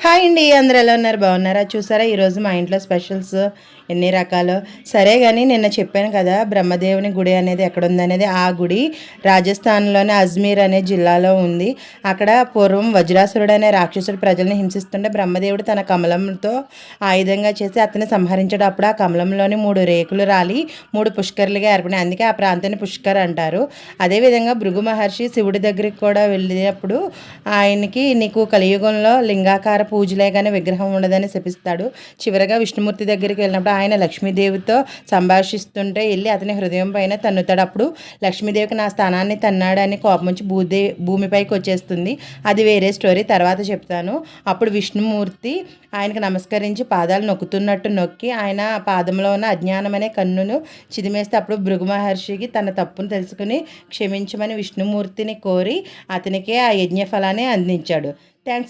Hi అండి. అందరూ ఎలా ఉన్నారు? బాగున్నారా? చూసారా ఈరోజు మా ఇంట్లో స్పెషల్స్ ఎన్ని రకాలు. సరే గాని నిన్న చెప్పాను కదా బ్రహ్మదేవుని గుడి అనేది ఎక్కడుందనేది. ఆ గుడి రాజస్థాన్‌లోని అజ్మీర్ అనే జిల్లాలో ఉంది. అక్కడ పూర్వం వజ్రాసురుడు అనే రాక్షసుడు ప్రజల్ని హింసిస్తుంటే బ్రహ్మదేవుడు తన కమలంతో ఆయుధంగా చేసి అతన్ని సంహరించాడు. అప్పుడు ఆ కమలంలోని 3 రేకులు రాలి 3 పుష్కరులుగా ఏర్పడినాయి. అందుకే ఆ ప్రాంతాన్ని పుష్కర్ అంటారు. అదేవిధంగా భృగు మహర్షి శివుడి దగ్గరికి కూడా వెళ్ళినప్పుడు ఆయనకి నీకు కలియుగంలో లింగాకార పూజలే కానీ విగ్రహం ఉండదని శపిస్తాడు. చివరగా విష్ణుమూర్తి దగ్గరికి వెళ్ళినప్పుడు ఆయన లక్ష్మీదేవితో సంభాషిస్తుంటే వెళ్ళి అతని హృదయం పైన తన్నుతాడు. అప్పుడు లక్ష్మీదేవికి నా స్థానాన్ని తన్నాడని కోపం వచ్చి భూమిపైకి వచ్చేస్తుంది. అది వేరే స్టోరీ, తర్వాత చెప్తాను. అప్పుడు విష్ణుమూర్తి ఆయనకు నమస్కరించి పాదాలు నొక్కుతున్నట్టు నొక్కి ఆయన పాదంలో ఉన్న అజ్ఞానం అనే కన్నును చిదిమేస్తే అప్పుడు భృగు మహర్షికి తన తప్పును తెలుసుకుని క్షమించమని విష్ణుమూర్తిని కోరి అతనికి ఆ యజ్ఞ ఫలాన్ని అందించాడు. థ్యాంక్స్.